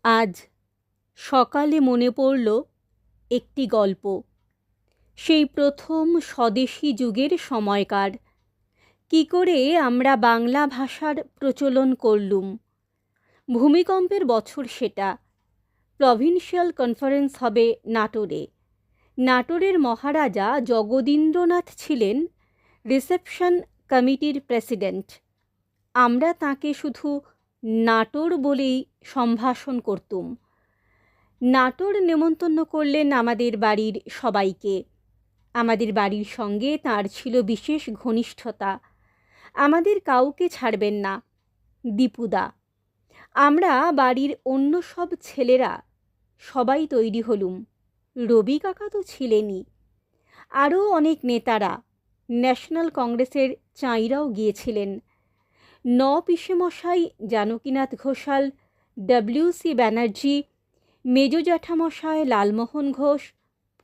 আজ সকালে মনে পড়ল একটি গল্প, সেই প্রথম স্বদেশী যুগের সময়কার। কি করে আমরা বাংলা ভাষার প্রচলন করলুম। ভূমিকম্পের বছর সেটা। প্রভিন্সিয়াল কনফারেন্স হবে নাটোরে। নাটোরের মহারাজা জগদীন্দ্রনাথ ছিলেন রিসেপশন কমিটির প্রেসিডেন্ট। আমরা তাকে শুধু নাটোর বলেই সম্ভাষণ করতুম। নাটোর নেমন্তন্ন করলেন আমাদের বাড়ির সবাইকে। আমাদের বাড়ির সঙ্গে তাঁর ছিল বিশেষ ঘনিষ্ঠতা। আমাদের কাউকে ছাড়বেন না। দীপুদা, আমরা বাড়ির অন্য সব ছেলেরা সবাই তৈরি হলুম। রবি কাকা তো ছিলেনই। আরও অনেক নেতারা, ন্যাশনাল কংগ্রেসের চাঁইরাও গিয়েছিলেন। পিসেমশাই জানকীনাথ ঘোষাল, ডব্লিউ.সি. ব্যানার্জি, মেজ জ্যাঠামশায় লালমোহন ঘোষ,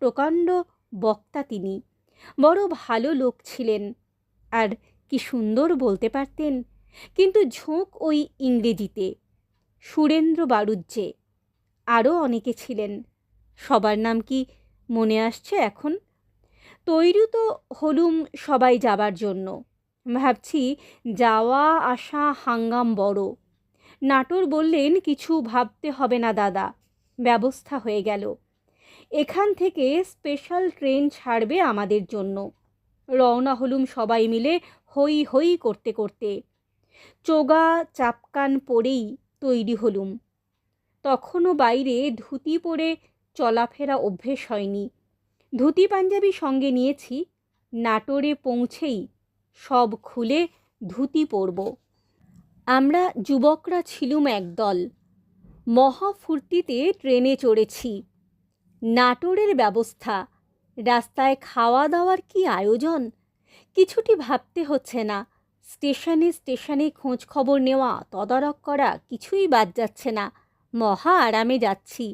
প্রকাণ্ড বক্তা তিনি। বড় ভালো লোক ছিলেন, আর কি সুন্দর বলতে পারতেন। কিন্তু ঝোঁক ওই ইংরেজিতে। সুরেন্দ্র বাড়ুজ্জে, আরও অনেকে ছিলেন। সবার নাম কি মনে আসছে এখন? তৈরি তো হলুম সবাই যাবার জন্য। ভাবছি যাওয়া আসা হাঙ্গাম বড়। নাটোর বললেন, কিছু ভাবতে হবে না দাদা, ব্যবস্থা হয়ে গেল। এখান থেকে স্পেশাল ট্রেন ছাড়বে আমাদের জন্য। রওনা হলুম সবাই মিলে হই হই করতে করতে। চোগা চাপকান পরেই তৈরি হলুম। তখনও বাইরে ধুতি পরে চলাফেরা অভ্যেস হয়নি। ধুতি পাঞ্জাবি সঙ্গে নিয়েছি। নাটোরে পৌঁছেই সব খুলে ধুতি পরব। আমরা যুবকরা ছিলুম একদল। মহা ফুর্তিতে ট্রেনে চড়েছি। নাটোরের ব্যবস্থা, রাস্তায় খাওয়া দাওয়ার কি আয়োজন, কিছুটি ভাবতে হচ্ছে না। স্টেশনে স্টেশনে খোঁজ খবর নেওয়া, তদারক করা, কিছুই বাদ যাচ্ছে না। মহা আরামে যাচ্ছি।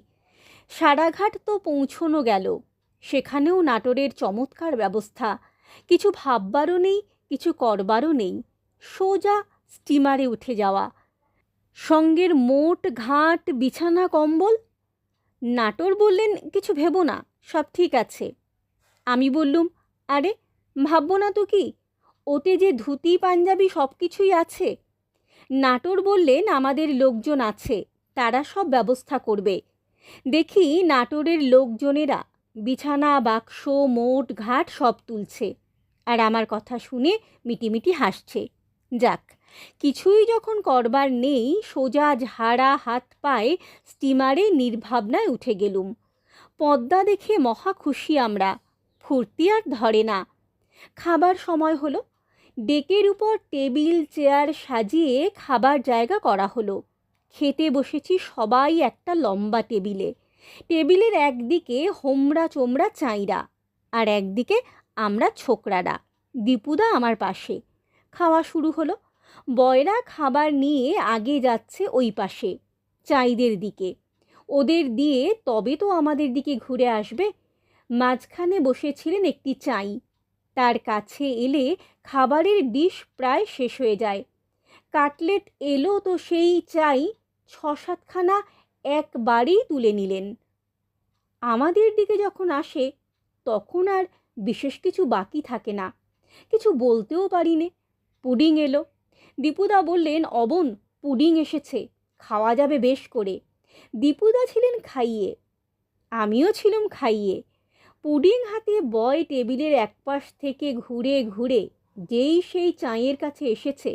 সারাঘাট তো পৌঁছনো গেল। সেখানেও নাটোরের চমৎকার ব্যবস্থা। কিছু ভাববারও নেই, কিছু করবারও নেই। সোজা স্টিমারে উঠে যাওয়া। সঙ্গের মোট ঘাট, বিছানা, কম্বল। নাটোর বললেন, কিছু ভেবো না, সব ঠিক আছে। আমি বললুম, আরে ভাববো না তো কি, ওতে যে ধুতি পাঞ্জাবি সব কিছুই আছে। নাটোর বললেন, আমাদের লোকজন আছে, তারা সব ব্যবস্থা করবে। দেখি নাটোরের লোকজনেরা বিছানা, বাক্স, মোট ঘাট সব তুলছে, আর আমার কথা শুনে মিটিমিটি হাসছে। যাক, কিছুই যখন করবার নেই, সোজা ঝাড়া হাত পায়ে স্টিমারে নির্ভাবনায় উঠে গেলুম। পদ্মা দেখে মহা খুশি আমরা। ফুর্তি আর ধরে না। খাবার সময় হলো। ডেকের উপর টেবিল চেয়ার সাজিয়ে খাবার জায়গা করা হলো। খেতে বসেছি সবাই একটা লম্বা টেবিলে। টেবিলের একদিকে হোমরা চোমরা চাঁইরা, আর একদিকে আমরা ছোকরারা। দীপুদা আমার পাশে। খাওয়া শুরু হলো। বয়রা খাবার নিয়ে আগে যাচ্ছে ওই পাশে, চাঁইদের দিকে। ওদের দিয়ে তবে তো আমাদের দিকে ঘুরে আসবে। মাঝখানে বসেছিলেন একটি চাঁই। তার কাছে এলে খাবারের ডিশ প্রায় শেষ হয়ে যায়। কাটলেট এলো তো সেই চাই 6-7খানা একবারেই তুলে নিলেন। আমাদের দিকে যখন আসে, তখন আর বিশেষ কিছু বাকি থাকে না। কিছু বলতেও পারি নে। পুডিং এলো। দীপুদা বললেন, অবন পুডিং এসেছে, খাওয়া যাবে বেশ করে। দীপুদা ছিলেন খাইয়ে, আমিও ছিলাম খাইয়ে। পুডিং হাতে বয় টেবিলের একপাশ থেকে ঘুরে ঘুরে যেই সেই চায়ের কাছে এসেছে,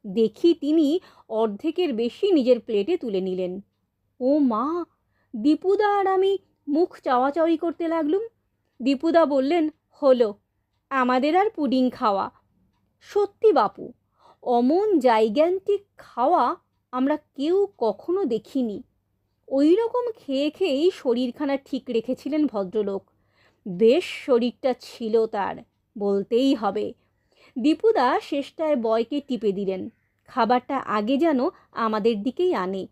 দেখি তিনি অর্ধেকের বেশি নিজের প্লেটে তুলে নিলেন। ও মা! দীপুদা আর আমি মুখ চাওয়াচাওয়ি করতে লাগলুম। দীপুদা বললেন, হলো, আমাদের আর পুডিং খাওয়া। সত্যি বাপু, অমন জাইগ্যান্টিক খাওয়া আমরা কেউ কখনো দেখিনি। ওই রকম খেয়ে খেয়েই শরীরখানা ঠিক রেখেছিলেন ভদ্রলোক। বেশ শরীরটা ছিল তার, বলতেই হবে। দীপুদা শেষটায় বয়কে টিপে দিলেন, খাবারটা আগে যেন আমাদের দিকেই আনে।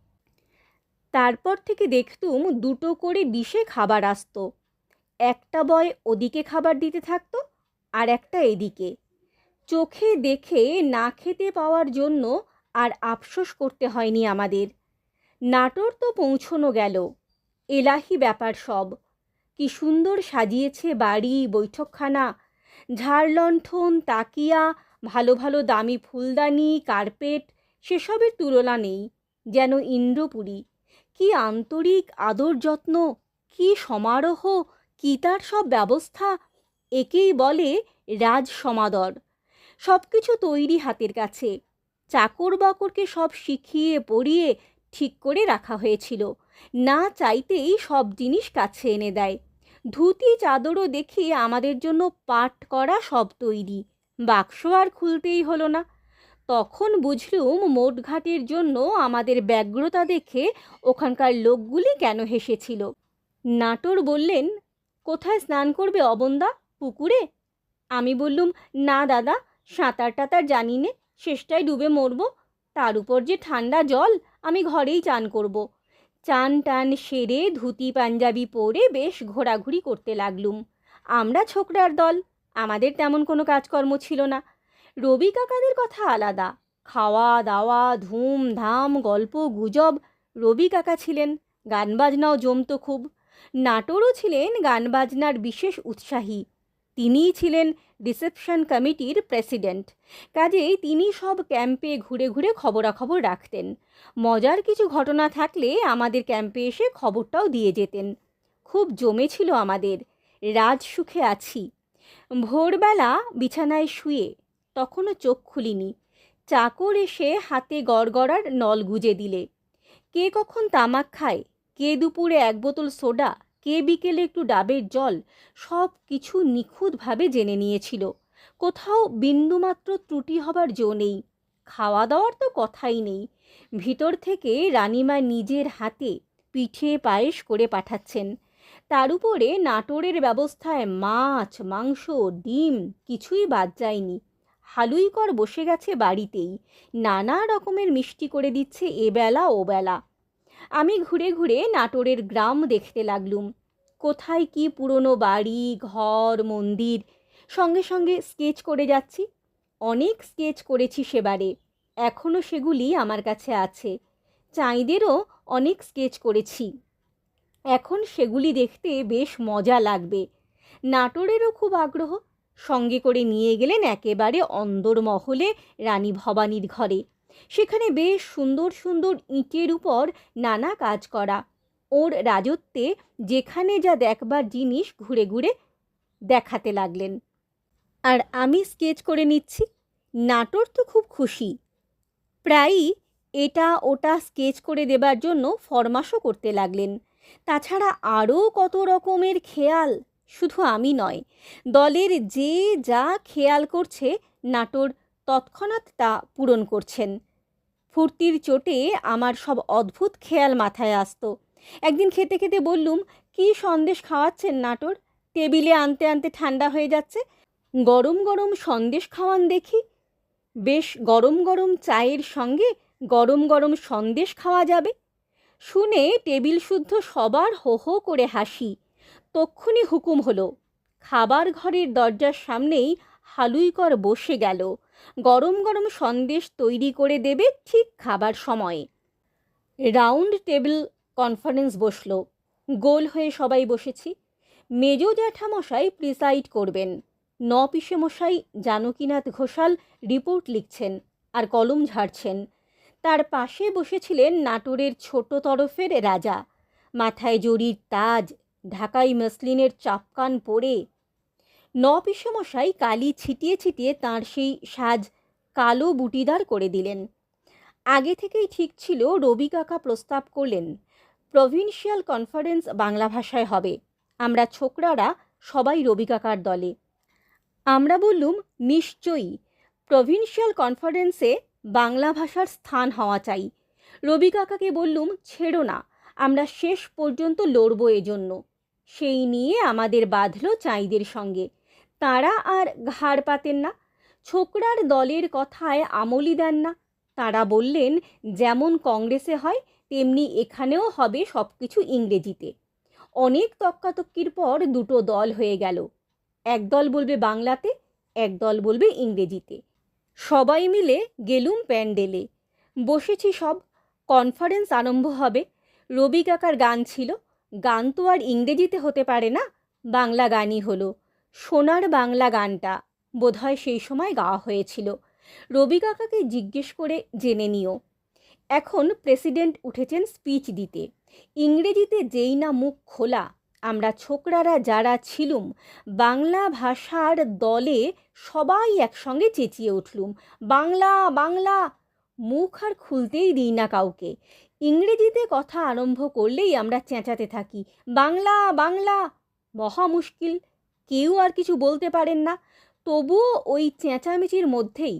তারপর থেকে দেখতুম দুটো করে ডিশে খাবার আসতো। একটা বয় ওদিকে খাবার দিতে থাকতো, আর একটা এদিকে। চোখে দেখে না খেতে পাওয়ার জন্য আর আফসোস করতে হয়নি আমাদের। নাটোর তো পৌঁছনো গেল, এলাহি ব্যাপার সব। কি সুন্দর সাজিয়েছে বাড়ি বৈঠকখানা, ঝাড়লণ্ঠন, তাকিয়া, ভালো ভালো দামি ফুলদানি, কার্পেট, সেসবের তুলনা নেই। যেন ইন্দ্রপুরী। কি আন্তরিক আদর যত্ন, কি সমারোহ, কি তার সব ব্যবস্থা! একেই বলে রাজ সমাদর। সব কিছু তৈরি হাতের কাছে। চাকর বাকরকে সব শিখিয়ে পড়িয়ে ঠিক করে রাখা হয়েছিল। না চাইতেই সব জিনিস কাছে এনে দেয়। ধুতি চাদরও দেখি আমাদের জন্য পাট করা সব তৈরি। বাক্স আর খুলতেই হলো না। তখন বুঝলুম মোটঘাটের জন্য আমাদের ব্যগ্রতা দেখে ওখানকার লোকগুলি কেন হেসেছিল। নাটোর বললেন, কোথায় স্নান করবে অবন্দা, পুকুরে? আমি বললুম, না দাদা, সাঁতার টাতার জানি নে, শেষটায় ডুবে মরব। তার উপর যে ঠান্ডা জল, আমি ঘরেই চান করব। চান টান সেরে ধুতি পাঞ্জাবি পরে বেশ ঘোরাঘুরি করতে লাগলুম। আমরা ছোকরার দল, আমাদের তেমন কোনো কাজকর্ম ছিল না। রবি কাকাদের কথা আলাদা, খাওয়া দাওয়া, ধুম ধাম, গল্প গুজব। রবি কাকা ছিলেন, গান বাজনাও জমত খুব। নাটোরও ছিলেন গান বাজনার বিশেষ উৎসাহী। তিনিই ছিলেন রিসেপশন কমিটির প্রেসিডেন্ট। কাজেই তিনি সব ক্যাম্পে ঘুরে ঘুরে খবরাখবর রাখতেন। মজার কিছু ঘটনা থাকলে আমাদের ক্যাম্পে এসে খবরটাও দিয়ে যেতেন। খুব জমেছিল আমাদের, রাজসুখে আছি। ভোরবেলা বিছানায় শুয়ে, তখনও চোখ খুলিনি, চাকর এসে হাতে গড়গড়ার নল গুজে দিলে। কে কখন তামাক খায়, কে দুপুরে এক বোতল সোডা, কে বিকেলে একটু ডাবের জল, সব কিছু নিখুঁতভাবে জেনে নিয়েছিল। কোথাও বিন্দুমাত্র ত্রুটি হবার জো নেই। খাওয়া দাওয়ার তো কথাই নেই। ভিতর থেকে রানীমা নিজের হাতে পিঠে পায়েস করে পাঠাচ্ছেন। তার উপরে নাটোরের ব্যবস্থায় মাছ, মাংস, ডিম কিছুই বাদ যায়নি। হালুইকর বসে গেছে বাড়িতেই, নানা রকমের মিষ্টি করে দিচ্ছে এবেলা ওবেলা। আমি ঘুরে ঘুরে নাটোরের গ্রাম দেখতে লাগলুম। কোথায় কি পুরনো বাড়ি, ঘর, মন্দির, সঙ্গে সঙ্গে স্কেচ করে যাচ্ছি। অনেক স্কেচ করেছি সেবারে, এখনও সেগুলি আমার কাছে আছে। চাঁইদেরও অনেক স্কেচ করেছি, এখন সেগুলি দেখতে বেশ মজা লাগবে। নাটোরেরও খুব আগ্রহ। সঙ্গে করে নিয়ে গেলেন একেবারে অন্দরমহলে রানী ভবানীর ঘরে। সেখানে বেশ সুন্দর সুন্দর ইটের উপর নানা কাজ করা। ওর রাজত্বে যেখানে যা দেখবার জিনিস ঘুরে ঘুরে দেখাতে লাগলেন। আর আমি স্কেচ করে নিচ্ছি। নাটোর তো খুব খুশি, প্রায়ই এটা ওটা স্কেচ করে দেবার জন্য ফরমাশও করতে লাগলেন। তাছাড়া আরও কত রকমের খেয়াল, শুধু আমি নয়, দলের যে যা খেয়াল করছে নাটোর তৎক্ষণাৎ তা পূরণ করছেন। ফুর্তির চোটে আমার সব অদ্ভুত খেয়াল মাথায় আসতো। একদিন খেতে খেতে বললুম, কি সন্দেশ খাওয়াচ্ছেন নাটোর, টেবিলে আনতে আনতে ঠান্ডা হয়ে যাচ্ছে। গরম গরম সন্দেশ খাওয়ান দেখি। বেশ গরম গরম চায়ের সঙ্গে গরম গরম সন্দেশ খাওয়া যাবে। শুনে টেবিল শুদ্ধ সবার হো হো করে হাসি। তক্ষুনি হুকুম হলো, খাবার ঘরের দরজার সামনেই হালুইকর বসে গেল। গরম গরম সন্দেশ তৈরি করে দেবে ঠিক খাবার সময়ে। রাউন্ড টেবিল কনফারেন্স বসল। গোল হয়ে সবাই বসেছি। মেজো জ্যাঠামশাই প্রিসাইড করবেন। পিসে মশাই জানকীনাথ ঘোষাল রিপোর্ট লিখছেন আর কলম ঝাড়ছেন। তার পাশে বসেছিলেন নাটোরের ছোট তরফের রাজা, মাথায় জরির তাজ, ঢাকাই মসলিনের চাপকান পরে। পিসে মশাই কালি ছিটিয়ে ছিটিয়ে তাঁর সেই সাজ কালো বুটিদার করে দিলেন। আগে থেকেই ঠিক ছিল, রবি কাকা প্রস্তাব করলেন প্রভিন্সিয়াল কনফারেন্স বাংলা ভাষায় হবে। আমরা ছোকরারা সবাই রবি কাকার দলে। আমরা বললুম, নিশ্চয়ই, প্রভিন্সিয়াল কনফারেন্সে বাংলা ভাষার স্থান হওয়া চাই। রবি কাকাকে বললুম, ছেড়ো না, আমরা শেষ পর্যন্ত লড়ব এজন্য। সেই নিয়ে আমাদের বাঁধল চাঁইদের সঙ্গে। তাঁরা আর ঘাড় পাতেন না, ছোকরার দলের কথায় আমলই দেন না। তাঁরা বললেন, যেমন কংগ্রেসে হয় তেমনি এখানেও হবে সব কিছু ইংরেজিতে। অনেক তক্কাতক্কির পর দুটো দল হয়ে গেল। এক দল বলবে বাংলাতে, এক দল বলবে ইংরেজিতে। সবাই মিলে গেলুম প্যান্ডেলে। বসেছি সব, কনফারেন্স আরম্ভ হবে। রবি কাকার গান ছিল। গান তো আর ইংরেজিতে হতে পারে না, বাংলা গানই হলো। সোনার বাংলা গানটা বোধহয় সেই সময় গাওয়া হয়েছিল। রবি কাকাকে জিজ্ঞেস করে জেনে নিও। এখন প্রেসিডেন্ট উঠেছেন স্পিচ দিতে। ইংরেজিতে যেই না মুখ খোলা, আমরা ছোকরারা যারা ছিলুম বাংলা ভাষার দলে সবাই একসঙ্গে চেঁচিয়ে উঠলুম, বাংলা বাংলা। মুখ আর খুলতেই দিই না কাউকে। ইংরেজিতে কথা আরম্ভ করলেই আমরা চেঁচাতে থাকি, বাংলা বাংলা। মহা মুশকিল, কেউ আর কিছু বলতে পারেন না। তবুও ওই চেঁচামেচির মধ্যেই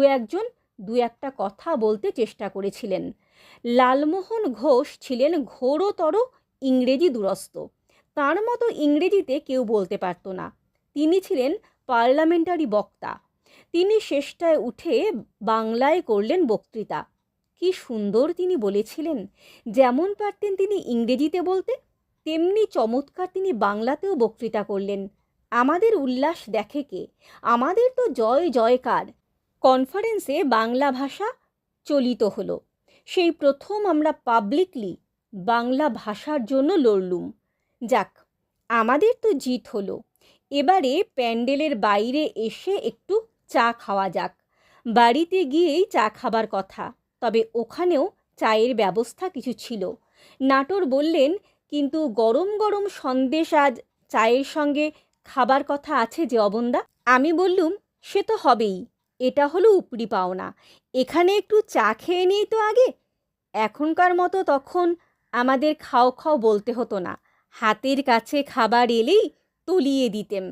একজন দু একটা কথা বলতে চেষ্টা করেছিলেন। লালমোহন ঘোষ ছিলেন ঘোরতর ইংরেজি দুরস্ত। তার মতো ইংরেজিতে কেউ বলতে পারত না। তিনি ছিলেন পার্লামেন্টারি বক্তা। তিনি শেষটায় উঠে বাংলায় করলেন বক্তৃতা। কি সুন্দর তিনি বলেছিলেন! যেমন পারতেন তিনি ইংরেজিতে বলতে, তেমনি চমৎকার তিনি বাংলাতেও বক্তৃতা করলেন। আমাদের উল্লাস দেখে কে? আমাদের তো জয় জয়কার। কনফারেন্সে বাংলা ভাষা চলিত হলো। সেই প্রথম আমরা পাবলিকলি বাংলা ভাষার জন্য লড়লুম। যাক, আমাদের তো জিত হলো। এবারে প্যান্ডেলের বাইরে এসে একটু চা খাওয়া যাক। বাড়িতে গিয়েই চা খাবার কথা, তবে ওখানেও চায়ের ব্যবস্থা কিছু ছিল। নাটোর বললেন, কিন্তু গরম গরম সন্দেশ আজ চায়ের সঙ্গে খাবার কথা আছে যে অবন্দা। আমি বললুম, সে তো হবেই, এটা হলো উপরি পাওনা। এখানে একটু চা খেয়ে নিই তো আগে। এখনকার মতো তখন আমাদের খাও খাও বলতে হতো না, হাতের কাছে খাবার এলেই তলিয়ে দিতেম।